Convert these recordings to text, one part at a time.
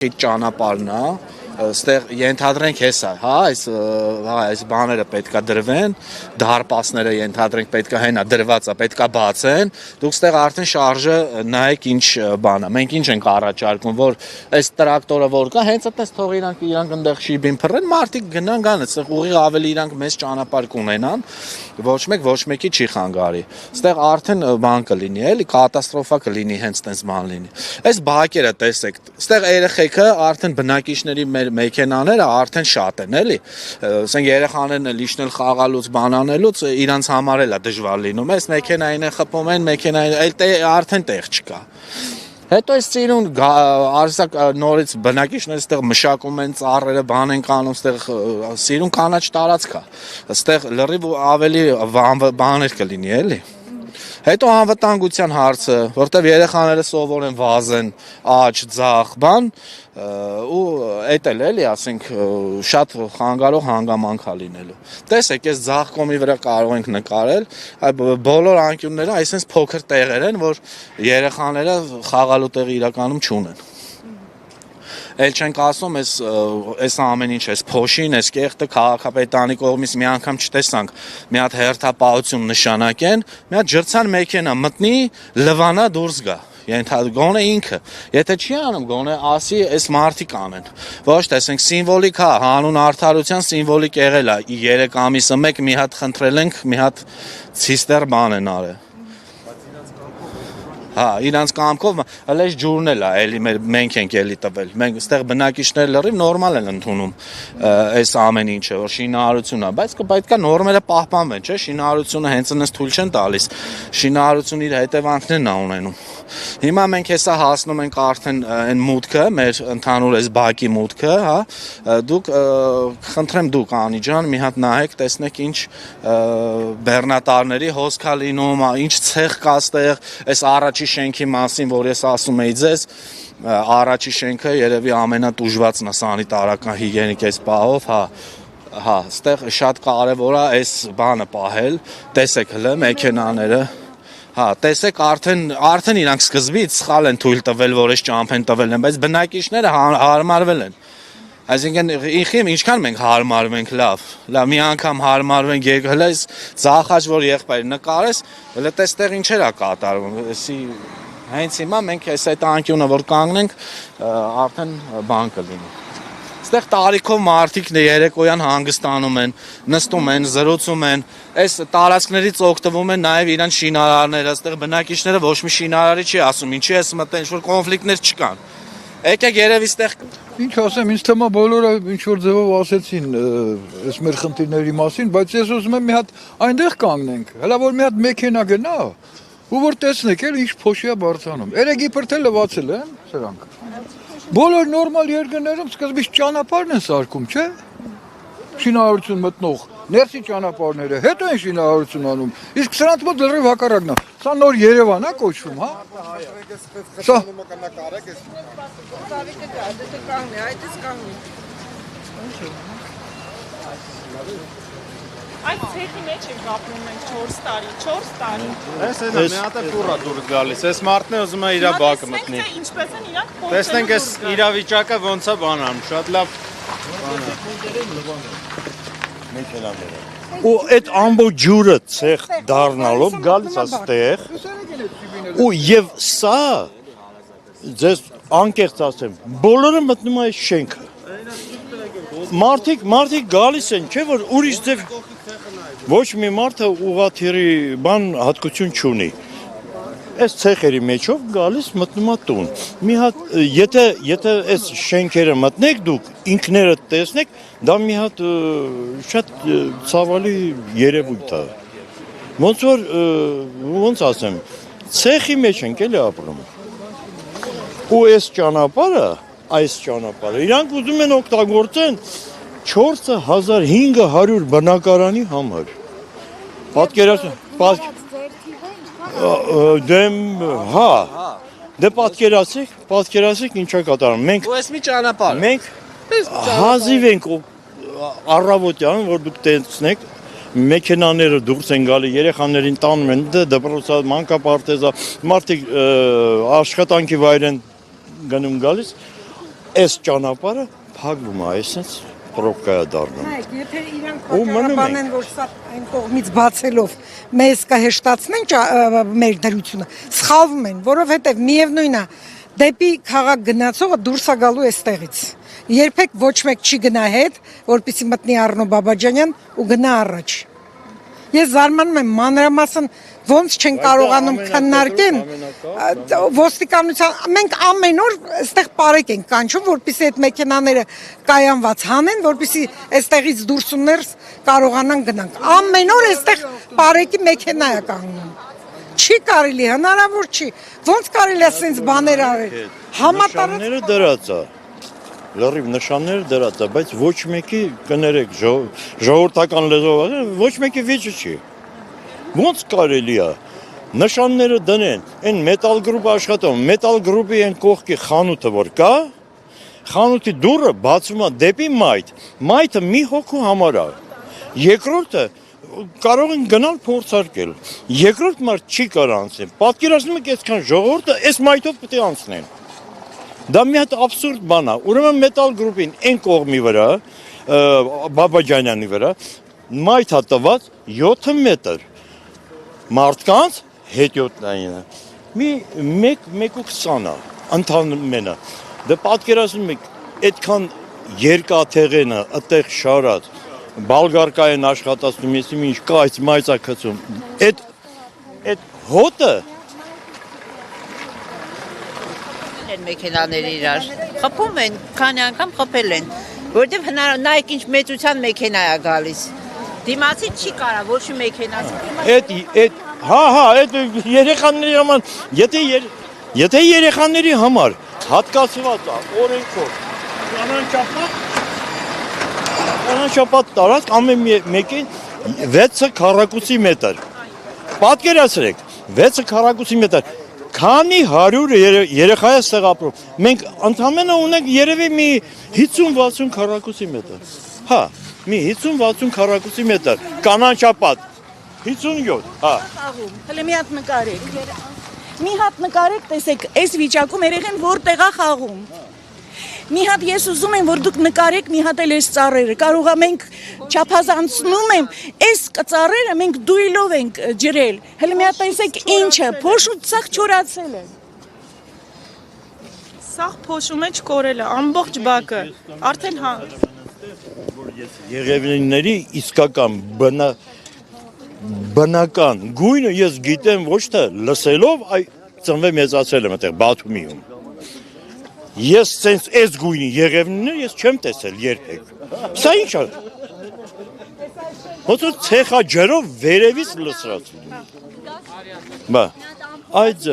ճանապարհն է, այստեղ ենթադրենք հեսա, հա, այս բաները պետքա դրվեն, դարպասները ենթադրենք պետքա հենա դրված է, պետքա բացեն, դուք այստեղ արդեն շարժը նայեք ինչ բան է, մենք ինչ ենք առաջարկում, որ այս տրակտորը որ կա, հենց այդպես թող իրանք այնտեղ շիբին փռեն, մարդիկ գնան գան, այստեղ ուղիղ ավելի իրանք մեծ ճանապարհ կունենան, ոչ մեկի չի խանգարի, այստեղ արդեն բան կլինի, էլի կատաստրոֆա կլինի, հենց տենց բան լինի, այս բակերը տեսեք, այստեղ երեխեքը արդեն բնակիչների մեքենաները արդեն շատ են, էլի, ասենք երեխաներն էլ իջնել խաղալուց, բան անելուց իրանց համար էլ է դժվար լինում, այս մեքենային են խփում են, մեքենային արդեն տեղ չկա։ Հետո այս ծիրուն արսակ նորից բնակիչները այստեղ մշակում են ծառերը, բան են կանում, այստեղ սիրուն կանաչ տարածք է, այստեղ լրիվ ավելի բաներ կլինի, էլի։ Հետո անվտանգության հարցը, որտեղ երեխաները սովորեն վազեն, աջ, ձախ, բան, ու էդ էլ էլի, ասենք, շատ խանգարող հանգամանք է լինելու։ Տեսեք, այս ձախ կողմի վրա կարող ենք նկարել, բոլոր անկյունները այսպես փոքր տեղեր են, որ երեխաները խաղալու տեղ իրականում չունեն։ Էլ չենք ասում այս ամեն ինչ, այս փոշին, այս կեղտը քաղաքապետարանի կողմից մի անգամ չտեսանք, մի հատ հերթապահություն նշանակեն, մի հատ ջրցան մեքենա մտնի, լվանա դուրս գա, գոնե ինքը, եթե չի անում, գոնե ասի այս մարդիկ անեն, ոչ տեսենք սիմվոլիկ հա, հանուն արդարության սիմվոլիկ եղել է, 3 ամիսը մեկ մի հատ խնդրել ենք, մի հատ ցիստեր բան են արել։ Հա, իրանց կամքով, հələ ջուրն էլ է, էլի մենք ենք էլի տվել, մենք այստեղ բնակիչները լրիվ նորմալ են ընդունում այս ամեն ինչը, որ շինարարություն է, բայց պետք է նորմերը պահպանվեն, չէ, շինարարությունը հենց այնպես թույլ չեն տալիս, շինարարությունը իր հետևանքներն է ունենում։ Հիմա մենք հեսա հասնում ենք արդեն այն մուտքը, մեր ընդհանուր այս բակի մուտքը, հա, դուք խնդրեմ դուք Անի ջան, մի հատ նայեք, տեսնեք ինչ բեռնատարների հոսք է լինում, ինչ ցեղ կա այստեղ, այս առաջի շենքի մասին, որ ես ասում էի ձեզ, առաջի շենքը երևի ամենատուժվածն է սանիտարական հիգիենիկ այս պահով, հա, այստեղ շատ կարևոր է այս բանը պահել, տեսեք հլը մեքենաները, հա, տեսեք արդեն իրանք սկզբից սխալ են թույլ տվել, որ այս ճամփեն տվել են, բայց բնակիչները հարմարվել են։ Այսինքն ինչքան մենք հարմարվենք, լավ, մի անգամ հարմարվենք, հələ այս ձախաճ որ եղբայր նկարես, հələ տեստեղ ինչեր է կատարվում, հենց հիմա մենք այս այդ անկյունը որ կանգնենք, արդեն բան կլինի։ Այստեղ տարիքով մարդիկ երեկոյան հանգստանում են, նստում են, զրուցում են, այս տարածքներից օգտվում են նաև իրանց շինարարները, այստեղ բնակիչները ոչ մի շինարարի չի ասում, ինչի ես մտել, ինչ որ կոնֆլիկտներ չկան։ Եկեք երևի այստեղ Ինչ ասեմ, ինձ թվում է բոլորը ինչ որ ձևով ասեցին այս մեր խնդիրների մասին, բայց ես ուզում եմ մի հատ այնտեղ կանգնենք, հələ որ մի հատ մեքենա գնա, ու որ տեսնեք էլ ինչ փոշի է բարձրանում։ Երեք իբր թե լվացել են սրանք։ Բոլոր նորմալ երկրներում սկզբից ճանապարհն են սարքում, չէ՞։ Շինարարություն մտնող, ներսի ճանապարհները, հետո են շինարարություն անում։ Իսկ սրանց մոտ լրիվ հակառակն է։ Սա նոր Երևան է կոչվում, հա։ Սա Այդ ցեխի մեջ ենք ապրում մենք 4 տարի։ Այս այնա մի հատ է փուռա դուրս գալիս, այս մարդն է ուզում է իր բակը մտնի։ Ինչպես են իրանք փոխել։ Տեսնենք այս իրավիճակը ոնց է բան անում, շատ լավ ու այդ ամբողջ ջուրը ցեղ դառնալով գալիս է ստեղ ու եւ սա ձեզ անկեղծ ասեմ բոլորը մտնում է այս շենքը մարդիկ գալիս են չէ որ ուրիշ ձև ոչ մի մարդը ուղղաթիռի բան հատկություն չունի այս ցեխերի մեջով գալիս մտնում է տուն մի հատ եթե այս շենքերը մտնեք դուք ինքներդ տեսնեք դա մի հատ շատ ցավալի երևույթ է ոնց ասեմ ցեխի մեջ ենք էլի ապրում ու այս ճանապարհը իրանք ուզում են օգտագործեն 4500 բնակարանի համար Դե պատկերացեք ինչա կատարում մենք ու այս մի ճանապարհ մենք հազիվ ենք առավոտյան որ դուք տեսնեք մեքենաները դուրս են գալի երեխաներին տանում են դպրոցա մանկապարտեզա մարդիկ աշխատանքի վայր են գնում գալիս այս ճանապարհը փակվում է, այսպես պրոբկա դառնում։ Նայեք, եթե իրանք Ու մնում պատճառաբան են, որ սա այն կողմից բացելով մեզ կհեշտացնեն մեր դրությունը, սխալվում են, որովհետև միևնույնն է, դեպի քաղաք գնացողը դուրս է գալու այստեղից։ Երբեք ոչ մեկ չի գնա հետ, որպեսզի մտնի Առնո Բաբաջանյան ու գնա առաջ։ Ես զարմանում եմ մանրամասն ոնց չեն կարողանում քննարկեն ոստիկանության մենք ամեն օր այստեղ պարեկ ենք կանչում որպեսզի այդ մեքենաները կայանված հանեն որպեսզի այստեղից դուրս ու ներս կարողանան գնանք ամեն օր այստեղ պարեկի մեքենա է կանգնում չի կարելի հնարավոր չի ոնց կարելի է ասենց բաներ արել Համատարած դրած է լրիվ նշանները դրած է, բայց ոչ մեկի կներեք ժողովրդական լեզվով, ոչ մեկի վիճը չի։ Ոնց կարելի է նշանները դնեն, այն մետալ գրուպը աշխատում, մետալ գրուպի այն կողքի խանութը որ կա, խանութի դուռը բացվում է դեպի մայթ, մայթը մի հոգու համար է։ Երկրորդը կարող են գնալ փորձարկել։ Երկրորդ մարդ չի կարող անցնել։ Պատկերացնում եք այսքան ժողովուրդը այս մայթով պետք է անցնեն։ Դա մի հատ абսուրդ բան է։ Ուրեմն մետալ գրուպին այն կողմի վրա, Բաբաջանյանի վրա, մայթ է տված 7 մետր։ Մարդկանց հետիոտնայինը։ Մի 1.20 է, ընդհանրապես։ Դա պատկերացնում եք, այդքան երկաթեղենը, այդտեղ շարած, բալգարկային աշխատացնում, ես ինչ կայծ մայց է գցում։ Այդ հոտը են մեքենաները իրար, խփում են, քանի անգամ խփել են, որտեվ նայեք ինչ մեծության մեքենա է գալիս, դիմացի չի կարա, ոչ մի մեքենա այդ երեխաների համար, եթե երեխաների համար հատկացված է, օրենքով, անանչապատ տարածք ամեն մեկին 6 քառակուսի մետր, պատկերացրեք, 6 քառակուսի մետր, Քանի 100 երեխա է ստեղ ապրում։ Մենք ընդամենը ունենք երևի մի 50-60 քառակուսի մետր։ Հա, մի 50-60 քառակուսի մետր, կանաչապատ։ 57, հա։ Հələ մի հատ նկարեք։ Մի հատ նկարեք, տեսեք, այս վիճակում երեխեն որտեղ է խաղում։ Մի հատ ես ուզում եմ, որ դուք նկարեք մի հատ էլ այս ծառերը, կարող է մենք չափազանցնում եմ, այս ծառերը մենք դույլով ենք ջրել, հələ մի հատ տեսեք ինչը, փոշու ցախ չորացել է։ Սաղ փոշու մեջ կորել է, ամբողջ բակը, արդեն հա։ Եղևնիների իսկական բնական գույնը ես գիտեմ ոչ թե լսելով, այ ծնվել մեծացել եմ այդտեղ Բաթումիում։ Ես sense այս գույնի եղևնիներ ես չեմ տեսել երբեք։ Սա ինչ է։ Ոնց ցեխա ջրով վերևից լսրացնում։ Բա, այդ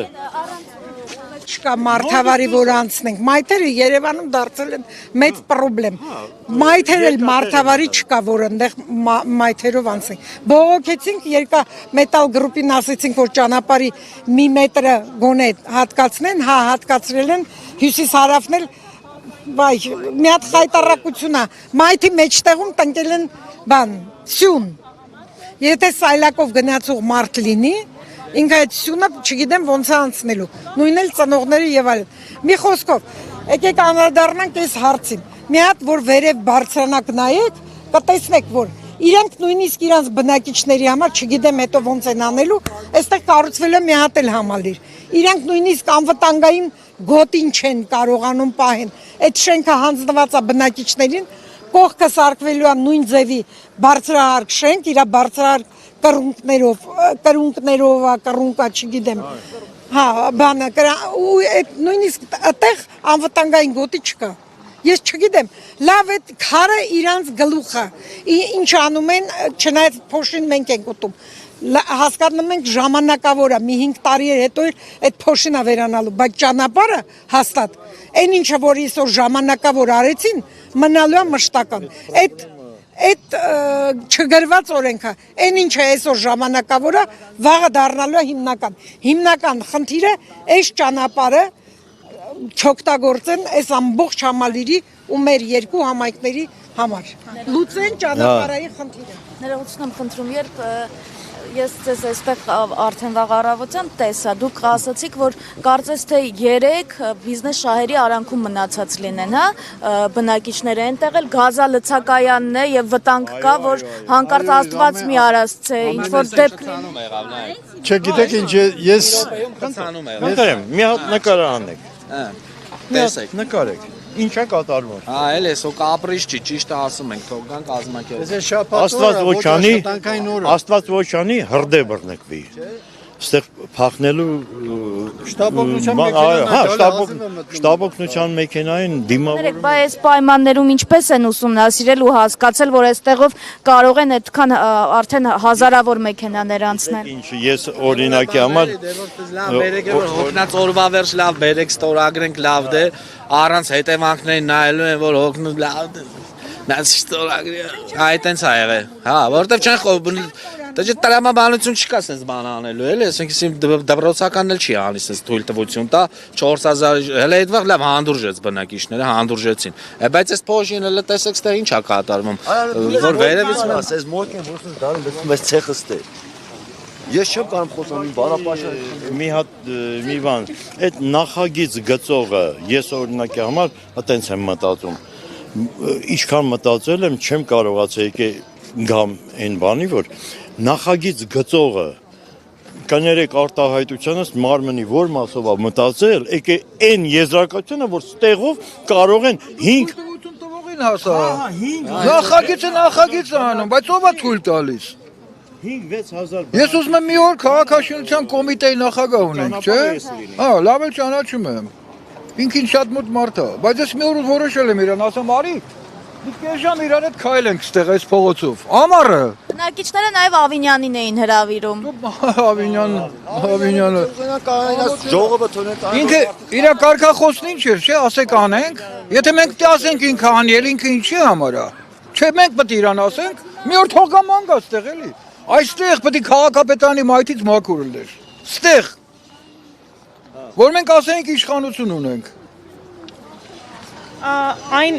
Չկա մարդավարի որ անցնենք։ Մայթերը Երևանում դարձել են մեծ խնդրեմ։ Մայթերը մարդավարի չկա որ այնտեղ մայթերով անցնենք։ Բողոքեցինք երկա մետալ գրուպին ասեցինք որ ճանապարհի մի մետրը գոնե հատկացնեն, հա հատկացրել են հյուսիս հարավն էլ վայ մի հատ խայտարակություն է։ Մայթի մեջտեղում տնկել են բան, սյուն։ Եթե սայլակով գնացող մարդ լինի Ինքը այդ սյունը չգիտեմ ոնց է անցնելու, նույնն էլ ծնողները եւ այլն։ Մի խոսքով, եկեք անդրադառնանք այս հարցին։ Մի հատ որ վերև բարձրանակ նայեք, կտեսնեք որ իրենք նույնիսկ իրանց բնակիչների համար, չգիտեմ հետո ոնց են անելու, այստեղ կառուցվել է մի հատ էլ համալիր։ Իրանք նույնիսկ անվտանգային գոտին չեն կարողանում պահեն։ Այդ շենքը հանձնված է բնակիչներին, կողքը սարքվելու է նույն ձևի բարձրահարկ շենք, իր բարձրահարկ կրունկներով, կրունկա, չգիտեմ, հա, բանը, ու նույնիսկ այդտեղ անվտանգային գոտի չկա, ես չգիտեմ, լավ այդ քարը իրանց գլուխը, ինչ անում են, չնայած փոշին մենք ենք ուտում, հասկանում ենք ժամանակավոր է, մի 5 տարի հետո այդ փոշին է վերանալու, բայց ճանապարհը հաստատ, այն ինչը որ այսօր ժամանակավոր արեցին, մնալու է մշտական, այդ չգրված օրենքը, այն ինչը այսօր ժամանակավոր է, վաղը դառնալու է հիմնական խնդիրը այս ճանապարհը չօգտագործեն այս ամբողջ համալիրի ու մեր երկու համայնքների համար։ Լուծեն ճանապարհային խնդիրը։ Ներողություն եմ խնդրում, երբ Ես ձեզ այստեղ արդեն վաղ առավոտյան տեսա, դուք ասացիք, որ կարծես թե 3 բիզնես շահերի արանքում մնացած լինեն, հա, բնակիչները այնտեղ էլ գազա լցակայանն է եւ վտանգ կա, որ հանկարծ Աստված մի արածցե, ինչ որ դեպք լինի։ Չգիտեք ինչ ես Խցանում եղավ։ Նկարեմ, մի հատ նկար անեք։ Տեսեք։ Նկարեք։ Ինչա կատարվում։ Հա, էլ էսո կապրիչ չի, ճիշտ է ասում ենք, թող գան կազմակերպել։ Աստված ոչանի, Աստված ոչանի հրդե բռնկվի։ Ստեղ փախնելու շտաբօգնության մեքենային դիմավոր։ Բա այս պայմաններում ինչպես են ուսումնասիրել ու հասկացել, որ այստեղով կարող են այդքան արդեն հազարավոր մեքենաներ անցնել։ Ինչ ես օրինակի համար Լավ բերեք, որ հոգնած օրվա վերջ լավ բերեք, ստորագրենք լավ դե, առանց հետևանքներին նայելու են, որ հոգնու լավ դե։ Նա ստորագրի, այդ տենց ա եղել։ Հա, որովհետև չեն Դե տրամաբանություն չկա sense բան անելու, էլի, այսինքն դպրոցականն էլ չի անի sense թույլ տվություն տա 4000 հələ այդ վաղ լավ հանդուրժեց բնակիչները, հանդուրժեցին։ Բայց այս փոշինը լը տեսեք ստեղ ինչ ա կատարվում, որ վերևից ասես մոտ են ոսն դարը լցում այս ցեխը ստե։ Ես չեմ կարող խոսալ բարապաշար մի հատ մի բան, այդ նախագիծ գծողը ես օրինակի համար այտենց եմ մտածում։ Ինչքան մտածել եմ, չեմ կարողացել գամ այն բանի, որ նախագիծ գծողը կներեք արտահայտությանս մարմնի որ մասով է մտածել, եկե այն եզրակացությունը, որ ստեղով կարող են 5 տվողին հասա։ Նախագիծը անում, բայց ով է թույլ տալիս։ 5-6000 Ես ուզում եմ մի օր քաղաքաշինության կոմիտեի նախագահ ունենք, չէ՞։ Հա, լավ էլ ճանաչում եմ։ Ինքին շատ մոտ մարդ է, բայց ես մի օր որոշել եմ իրան, ասեմ արի։ Դուք կեժամ իրար հետ քայլենք ստեղ այս փողոցով։ Ամառը։ Բնակիչները նաև Ավինյանին էին հրավիրում։ Ավինյանը։ ժողովը թողնեք Ինքը իր կարգախոսն ինչ էր, չէ՞, ասեք անենք։ Եթե մենք պետք է ասենք ինքը անի, ինքը ինչի համար է։ Չէ, մենք պետք է իրան ասենք, մի օր թող գա մանգա ստեղ էլի։ Այստեղ պետք է քաղաքապետարանի մայթից մաքուր լներ։ Ստեղ։ Որ մենք ասենք իշխանություն ունենք։ Այն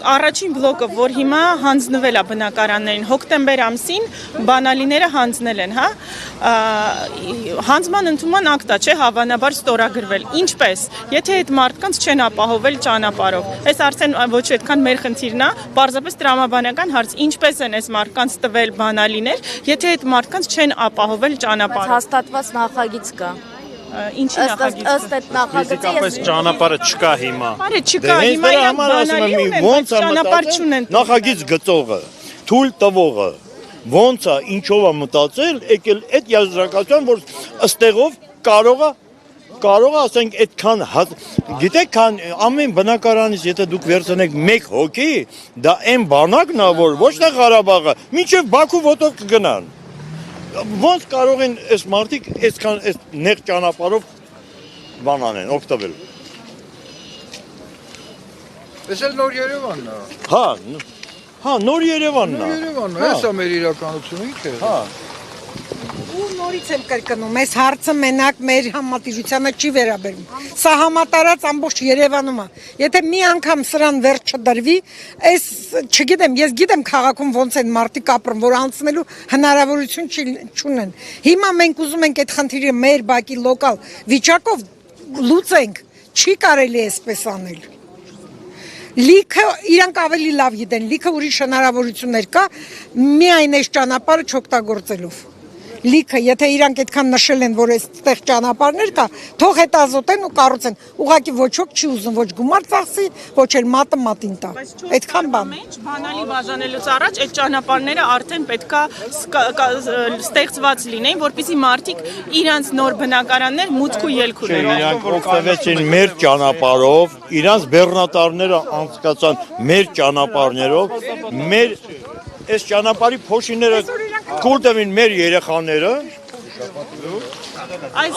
առաջին բլոկը, որ հիմա հանձնվել է բնակարաններին, հոկտեմբեր ամսին բանալիները հանձնել են, հա, հանձման ընդունման ակտ է, չէ, հավանաբար ստորագրվել, ինչպես, եթե այդ մարդկանց չեն ապահովել ճանապարհով, այս արդեն ոչ այդքան մեր խնդիրն է, պարզապես տրամաբանական հարց, ինչպես են այս մարդկանց տվել բանալիներ, եթե այդ մարդկանց չեն ապահովել ճանապարհով։ Հաստատված նախագիծ կա։ Ինչի նախագիծ։ Ըստ այդ նախագծի Ֆիզիկապես ճանապարհը չկա հիմա։ Բարի չկա, հիմա իրանք բանալի ունեն, բայց ճանապարհ չունեն։ Նախագիծ գծողը, թույլ տվողը, ոնց է, ինչով է մտածել, եկել այդ եզրակացության, որ ըստեղով կարող է ասենք այդքան գիտեք քան ամեն բնակարանից եթե դուք վերցնեք 1 հոգի, դա այն բանակն է, որ ոչ թե Ղարաբաղը, մինչև Բաքու ոտով կգնան։ Ոնց կարող են այս մարդիկ այսքան այս նեղ ճանապարհով բան անեն, օգտվել։ Էս էլ նոր Երևանն է։ Հա, նոր Երևանն է։ Երևանն է, էս է մեր իրականությունը, ինչ է։ Հա։ Ու նորից եմ կրկնում, այս հարցը մենակ մեր համատիրությանը չի վերաբերում։ Սա համատարած ամբողջ Երևանում է։ Եթե մի անգամ սրան վերջ չդրվի, այս չգիտեմ, ես գիտեմ քաղաքում ոնց են մարդիկ ապրում, որ անցնելու հնարավորություն չունեն։ Հիմա մենք ուզում ենք այդ խնդիրը մեր բակի լոկալ վիճակով լուծենք, չի կարելի այսպես անել։ Լիքը իրանք ավելի լավ գիտեն, լիքը ուրիշ հնարավորություններ կա, միայն այս ճանապարհը չօգտագործելով։ Լիքը, եթե իրանք այդքան նշել են, որ այստեղ ճանապարհներ կա, թող հետազոտեն ու կառուցեն։ Ուղղակի ոչ ոք չի ուզում ոչ գումար ծախսի, ոչ էլ մատը մատին տա։ Այդքան բան։ Բանալի բաժանելուց առաջ այդ ճանապարհները արդեն պետքա ստեղծված լինեին, որպեսզի մարդիկ իրանց նոր բնակարաններ մուտք ու ելք ունենան։ Իրանք օգտվեցին մեր ճանապարհով, իրանց բեռնատարները անցկացան մեր ճանապարհներով, մեր այս ճանապարհի փոշիները կուլ տվին մեր երեխաները այս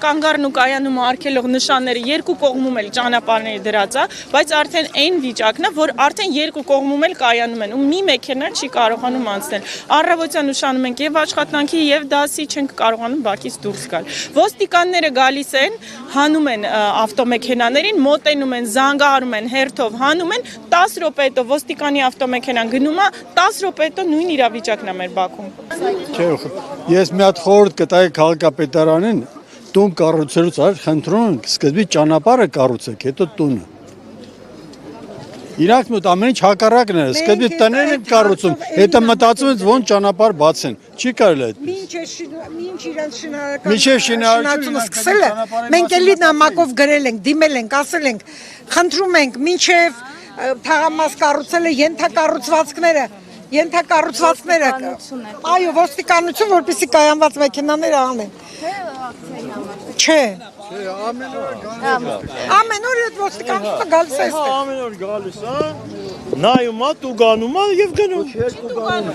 կանգառն ու կայանումը արգելող նշանները երկու կողմում էլ ճանապարհների դրած է, բայց արդեն այն վիճակն է, որ արդեն երկու կողմում էլ կայանում են ու մի մեքենա չի կարողանում անցնել։ Առավոտյան նշանում ենք եւ աշխատանքի եւ դասի չենք կարողանում բակից դուրս գալ։ Ոստիկանները գալիս են, հանում են ավտոմեքենաներին, մոտենում են, զանգահարում են, հերթով հանում են, 10 րոպե հետո ոստիկանի ավտոմեքենան գնում է, 10 րոպե հետո նույն իրավիճակն է մեր Բաքում։ Ես մի հատ խորհուրդ կտայի քաղաքապետարանին տուն կառուցելուց առաջ խնդրում եմ սկզբի ճանապարհը կառուցեք, հետո տունը։ Իրանք մոտ ամեն ինչ հակառակն է, սկզբի տներ են կառուցում, հետո մտածում են ոնց ճանապարհ բացեն։ Չի կարելի այդպես։ Մինչ իրենց շինարարությունը սկսել է, մենք էլի նամակով գրել ենք, դիմել ենք, ասել ենք, խնդրում ենք, մինչև թաղամաս կառուցել է ենթակառուցվածքները, այո, ոստիկանություն, որպեսզի կայանված մեքենաները անեն։ Չէ։ Ամեն օր այդ ոստիկանությունը գալիս է այստեղ։ Ամեն օր գալիս է, նայում է, տուգանում է եւ գնում։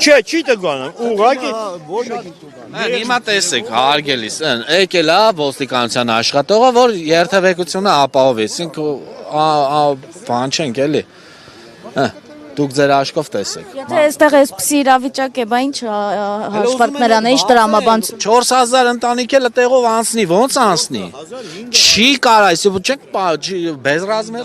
Չէ, չի տուգանում, ուղղակի Հիմա տեսեք, հարգելիս, եկել է ոստիկանության աշխատողը, որ երթևեկությունը ապահովի, ասենք բան չենք էլի։ Դուք ձեր աչքով տեսեք։ Եթե այստեղ էսպիսի իրավիճակ է, բա ինչ հաշվարկներան է, ինչ տրամաբանություն։ 4000 ընտանիք էլ տեղով անցնի, ոնց անցնի։ Չի կարա, այսինքն չեք բեզրազմ